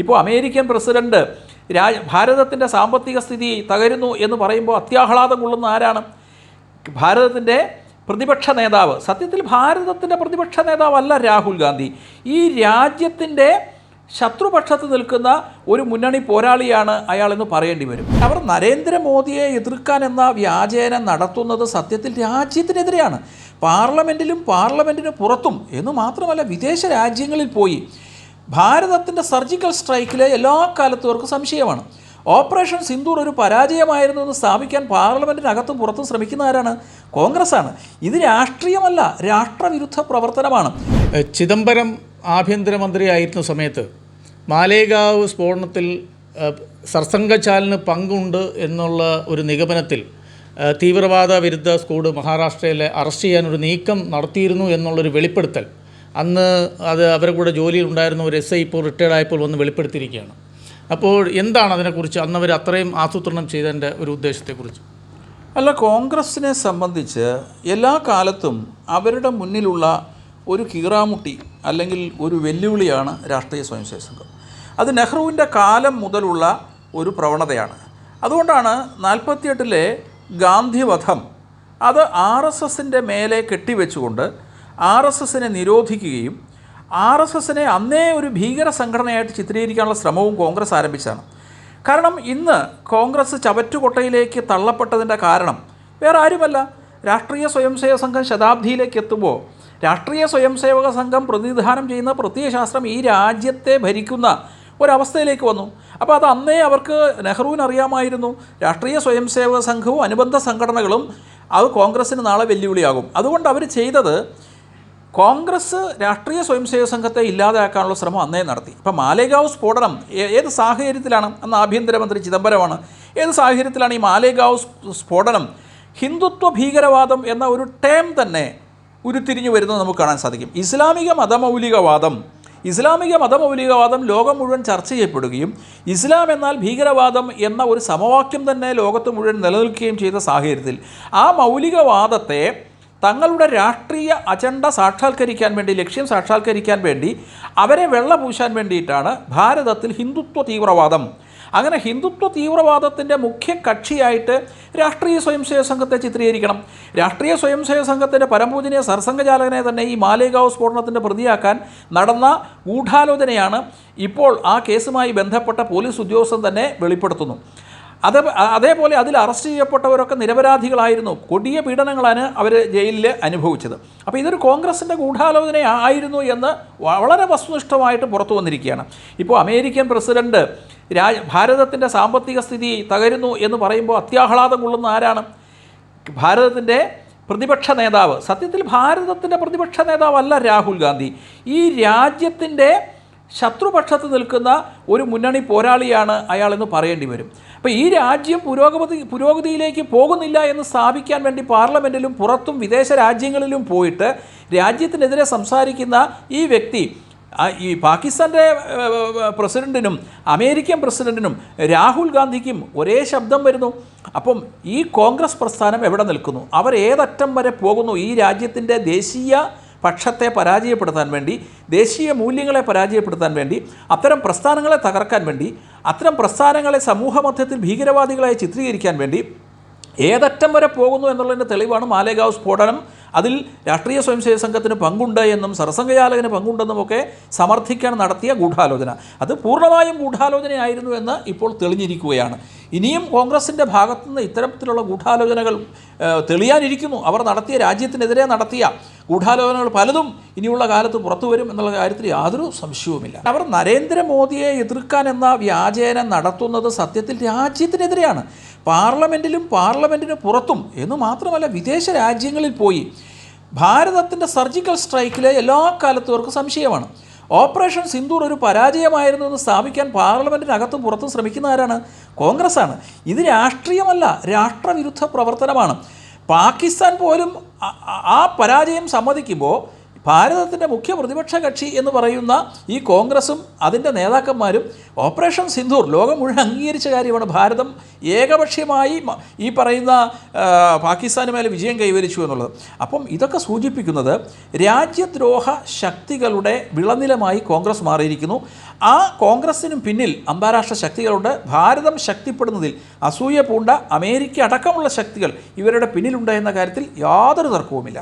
ഇപ്പോൾ American president ഭാരതത്തിൻ്റെ സാമ്പത്തിക സ്ഥിതി തകരുന്നു എന്ന് പറയുമ്പോൾ അത്യാഹ്ലാദം കൊള്ളുന്ന ആരാണ്? ഭാരതത്തിൻ്റെ പ്രതിപക്ഷ നേതാവ്. സത്യത്തിൽ ഭാരതത്തിൻ്റെ പ്രതിപക്ഷ നേതാവല്ല രാഹുൽ ഗാന്ധി. ഈ രാജ്യത്തിൻ്റെ ശത്രുപക്ഷത്ത് നിൽക്കുന്ന ഒരു മുന്നണി പോരാളിയാണ് അയാളെന്ന് പറയേണ്ടി വരും. അവർ നരേന്ദ്രമോദിയെ എതിർക്കാൻ എന്ന വ്യാജേന നടത്തുന്നത് സത്യത്തിൽ രാജ്യത്തിനെതിരെയാണ്. പാർലമെൻറ്റിന് പുറത്തും എന്ന് മാത്രമല്ല വിദേശ രാജ്യങ്ങളിൽ പോയി ഭാരതത്തിൻ്റെ സർജിക്കൽ സ്ട്രൈക്കിലെ എല്ലാ കാലത്തും അവർക്ക് സംശയമാണ്. ഓപ്പറേഷൻ സിന്ദൂർ ഒരു പരാജയമായിരുന്നു എന്ന് സ്ഥാപിക്കാൻ പാർലമെൻറ്റിനകത്തും പുറത്തും ശ്രമിക്കുന്ന ആരാണ്? കോൺഗ്രസ്സാണ്. ഇത് രാഷ്ട്രീയമല്ല, രാഷ്ട്രവിരുദ്ധ പ്രവർത്തനമാണ്. ചിദംബരം ആഭ്യന്തരമന്ത്രിയായിരുന്ന സമയത്ത് മാലേഗാവ് സ്ഫോടനത്തിൽ സർസംഘചാലിന് പങ്കുണ്ട് എന്നുള്ള ഒരു നിഗമനത്തിൽ തീവ്രവാദ വിരുദ്ധ സ്ക്വാഡ് മഹാരാഷ്ട്രയിലെ അറസ്റ്റ് ചെയ്യാനൊരു നീക്കം നടത്തിയിരുന്നു എന്നുള്ളൊരു വെളിപ്പെടുത്തൽ അന്ന് അത് അവരുടെ കൂടെ ജോലിയിൽ ഉണ്ടായിരുന്ന ഒരു SI ഇപ്പോൾ റിട്ടയർഡ് ആയപ്പോൾ വന്ന് വെളിപ്പെടുത്തിയിരിക്കുകയാണ്. അപ്പോൾ എന്താണ് അതിനെക്കുറിച്ച് അന്ന് അവർ അത്രയും ആസൂത്രണം ചെയ്തതിൻ്റെ ഒരു ഉദ്ദേശത്തെക്കുറിച്ച്? അല്ല, കോൺഗ്രസ്സിനെ സംബന്ധിച്ച് എല്ലാ കാലത്തും അവരുടെ മുന്നിലുള്ള ഒരു കീറാമുട്ടി അല്ലെങ്കിൽ ഒരു വെല്ലുവിളിയാണ് രാഷ്ട്രീയ സ്വയംസേവക സംഘം. അത് നെഹ്റുവിൻ്റെ കാലം മുതലുള്ള ഒരു പ്രവണതയാണ്. അതുകൊണ്ടാണ് 48-ലെ ഗാന്ധിവധം അത് RSSൻ്റെ മേലെ കെട്ടിവെച്ചുകൊണ്ട് RSSനെ നിരോധിക്കുകയും RSSനെ അന്നേ ഒരു ഭീകര സംഘടനയായിട്ട് ചിത്രീകരിക്കാനുള്ള ശ്രമവും കോൺഗ്രസ് ആരംഭിച്ചതാണ്. കാരണം ഇന്ന് കോൺഗ്രസ് ചവറ്റുകൊട്ടയിലേക്ക് തള്ളപ്പെട്ടതിൻ്റെ കാരണം വേറെ ആരുമല്ല, രാഷ്ട്രീയ സ്വയംസേവക സംഘം ശതാബ്ദിയിലേക്ക് എത്തുമ്പോൾ രാഷ്ട്രീയ സ്വയംസേവക സംഘം പ്രതിനിധാനം ചെയ്യുന്ന പ്രത്യയശാസ്ത്രം ഈ രാജ്യത്തെ ഭരിക്കുന്ന ഒരവസ്ഥയിലേക്ക് വന്നു. അപ്പോൾ അത് അന്നേ അവർക്ക് നെഹ്റുവിന് അറിയാമായിരുന്നു. രാഷ്ട്രീയ സ്വയംസേവക സംഘവും അനുബന്ധ സംഘടനകളും അത് കോൺഗ്രസ്സിന് നാളെ വെല്ലുവിളിയാകും. അതുകൊണ്ട് അവർ ചെയ്തത് കോൺഗ്രസ് രാഷ്ട്രീയ സ്വയംസേവക സംഘത്തെ ഇല്ലാതാക്കാനുള്ള ശ്രമം അന്നേ നടത്തി. ഇപ്പം മാലേഗാവ് സ്ഫോടനം ഏത് സാഹചര്യത്തിലാണ്? അന്ന് ആഭ്യന്തരമന്ത്രി ചിദംബരമാണ്. ഏത് സാഹചര്യത്തിലാണ് ഈ മാലേഗാവ് സ്ഫോടനം ഹിന്ദുത്വ ഭീകരവാദം എന്ന ഒരു ടേം തന്നെ ഉരുത്തിരിഞ്ഞു വരുന്നത് നമുക്ക് കാണാൻ സാധിക്കും. ഇസ്ലാമിക മതമൗലികവാദം ലോകം മുഴുവൻ ചർച്ച ചെയ്യപ്പെടുകയും ഇസ്ലാം എന്നാൽ ഭീകരവാദം എന്ന ഒരു സമവാക്യം തന്നെ ലോകത്ത് മുഴുവൻ നിലനിൽക്കുകയും ചെയ്ത സാഹചര്യത്തിൽ ആ മൗലികവാദത്തെ തങ്ങളുടെ രാഷ്ട്രീയ അജണ്ട സാക്ഷാത്കരിക്കാൻ വേണ്ടി, ലക്ഷ്യം സാക്ഷാത്കരിക്കാൻ വേണ്ടി അവരെ വെള്ളപൂശാൻ വേണ്ടിയിട്ടാണ് ഭാരതത്തിൽ ഹിന്ദുത്വ തീവ്രവാദം. അങ്ങനെ ഹിന്ദുത്വ തീവ്രവാദത്തിൻ്റെ മുഖ്യ കക്ഷിയായിട്ട് രാഷ്ട്രീയ സ്വയംസേവക സംഘത്തെ ചിത്രീകരിക്കണം. രാഷ്ട്രീയ സ്വയംസേവക സംഘത്തിൻ്റെ പരമപൂജനീയ സർസംഘചാലകനെ തന്നെ ഈ മാലേഗാവ് സ്ഫോടനത്തിൻ്റെ പ്രതിയാക്കാൻ നടന്ന ഗൂഢാലോചനയാണ് ഇപ്പോൾ ആ കേസുമായി ബന്ധപ്പെട്ട പോലീസ് ഉദ്യോഗസ്ഥൻ തന്നെ വെളിപ്പെടുത്തുന്നു. അതേപോലെ അതിൽ അറസ്റ്റ് ചെയ്യപ്പെട്ടവരൊക്കെ നിരപരാധികളായിരുന്നു. കൊടിയ പീഡനങ്ങളാണ് അവർ ജയിലിൽ അനുഭവിച്ചത്. അപ്പോൾ ഇതൊരു കോൺഗ്രസിൻ്റെ ഗൂഢാലോചന ആയിരുന്നു എന്ന് വളരെ വസ്തുനിഷ്ഠമായിട്ട് പുറത്തു വന്നിരിക്കുകയാണ്. ഇപ്പോൾ അമേരിക്കൻ പ്രസിഡന്റ് ഭാരതത്തിൻ്റെ സാമ്പത്തിക സ്ഥിതി തകരുന്നു എന്ന് പറയുമ്പോൾ അത്യാഹ്ലാദം കൊള്ളുന്ന ആരാണ്? ഭാരതത്തിൻ്റെ പ്രതിപക്ഷ നേതാവ്. സത്യത്തിൽ ഭാരതത്തിൻ്റെ പ്രതിപക്ഷ നേതാവല്ല രാഹുൽ ഗാന്ധി. ഈ രാജ്യത്തിൻ്റെ ശത്രുപക്ഷത്ത് നിൽക്കുന്ന ഒരു മുന്നണി പോരാളിയാണ് അയാളെന്ന് പറയേണ്ടി വരും. അപ്പോൾ ഈ രാജ്യം പുരോഗതിയിലേക്ക് പോകുന്നില്ല എന്ന് സ്ഥാപിക്കാൻ വേണ്ടി പാർലമെൻറ്റിലും പുറത്തും വിദേശ രാജ്യങ്ങളിലും പോയിട്ട് രാജ്യത്തിനെതിരെ സംസാരിക്കുന്ന ഈ വ്യക്തി ഈ പാകിസ്ഥാൻ്റെ പ്രസിഡൻറ്റിനും അമേരിക്കൻ പ്രസിഡൻറ്റിനും രാഹുൽ ഗാന്ധിക്കും ഒരേ ശബ്ദം വരുന്നു. അപ്പം ഈ കോൺഗ്രസ് പ്രസ്ഥാനം എവിടെ നിൽക്കുന്നു? അവർ ഏതറ്റം വരെ പോകുന്നു? ഈ രാജ്യത്തിൻ്റെ ദേശീയ പക്ഷത്തെ പരാജയപ്പെടുത്താൻ വേണ്ടി, ദേശീയ മൂല്യങ്ങളെ പരാജയപ്പെടുത്താൻ വേണ്ടി, അത്തരം പ്രസ്ഥാനങ്ങളെ തകർക്കാൻ വേണ്ടി, അത്തരം പ്രസ്ഥാനങ്ങളെ സമൂഹമധ്യത്തിൽ ഭീകരവാദികളായി ചിത്രീകരിക്കാൻ വേണ്ടി ഏതറ്റം വരെ പോകുന്നു എന്നുള്ളതിൻ്റെ തെളിവാണ് മാലേഗാവ് സ്ഫോടനം. അതിൽ രാഷ്ട്രീയ സ്വയംസേവക സംഘത്തിന് പങ്കുണ്ട് എന്നും സർസംഘചാലകന് പങ്കുണ്ടെന്നുമൊക്കെ സമർത്ഥിക്കാൻ നടത്തിയ ഗൂഢാലോചന അത് പൂർണ്ണമായും ഗൂഢാലോചനയായിരുന്നു എന്ന് ഇപ്പോൾ തെളിഞ്ഞിരിക്കുകയാണ്. ഇനിയും കോൺഗ്രസിൻ്റെ ഭാഗത്തുനിന്ന് ഇത്തരത്തിലുള്ള ഗൂഢാലോചനകൾ തെളിയാനിരിക്കുന്നു. അവർ നടത്തിയ രാജ്യത്തിനെതിരെ നടത്തിയ ഗൂഢാലോചനകൾ പലതും ഇനിയുള്ള കാലത്ത് പുറത്തു വരും എന്നുള്ള കാര്യത്തിൽ യാതൊരു സംശയവുമില്ല. അവർ നരേന്ദ്രമോദിയെ എതിർക്കാൻ എന്ന വ്യാജേന നടത്തുന്നത് സത്യത്തിൽ രാജ്യത്തിനെതിരെയാണ്. പാർലമെൻറ്റിന് പുറത്തും എന്ന് മാത്രമല്ല വിദേശ രാജ്യങ്ങളിൽ പോയി ഭാരതത്തിൻ്റെ സർജിക്കൽ സ്ട്രൈക്കിലെ എല്ലാ കാലത്തും അവർക്ക് സംശയമാണ്. ഓപ്പറേഷൻ സിന്ദൂർ ഒരു പരാജയമായിരുന്നു എന്ന് സ്ഥാപിക്കാൻ പാർലമെൻറ്റിനകത്തും പുറത്തും ശ്രമിക്കുന്ന ആരാണ്? കോൺഗ്രസ്സാണ്. ഇത് രാഷ്ട്രീയമല്ല, രാഷ്ട്രവിരുദ്ധ പ്രവർത്തനമാണ്. പാകിസ്ഥാൻ പോലും ആ പരാജയം സമ്മതിക്കുമ്പോൾ ഭാരതത്തിൻ്റെ മുഖ്യ പ്രതിപക്ഷ കക്ഷി എന്ന് പറയുന്ന ഈ കോൺഗ്രസും അതിൻ്റെ നേതാക്കന്മാരും ഓപ്പറേഷൻ സിന്ദൂർ ലോകം മുഴുവൻ അംഗീകരിച്ച കാര്യമാണ്. ഭാരതം ഏകപക്ഷീയമായി ഈ പറയുന്ന പാകിസ്ഥാന് മേലെ വിജയം കൈവരിച്ചു എന്നുള്ളത്. അപ്പം ഇതൊക്കെ സൂചിപ്പിക്കുന്നത് രാജ്യദ്രോഹ ശക്തികളുടെ വിളനിലമായി കോൺഗ്രസ് മാറിയിരിക്കുന്നു. ആ കോൺഗ്രസിനും പിന്നിൽ അന്താരാഷ്ട്ര ശക്തികളുണ്ട്. ഭാരതം ശക്തിപ്പെടുന്നതിൽ അസൂയ പൂണ്ട അമേരിക്ക അടക്കമുള്ള ശക്തികൾ ഇവരുടെ പിന്നിലുണ്ട് എന്ന കാര്യത്തിൽ യാതൊരു തർക്കവുമില്ല.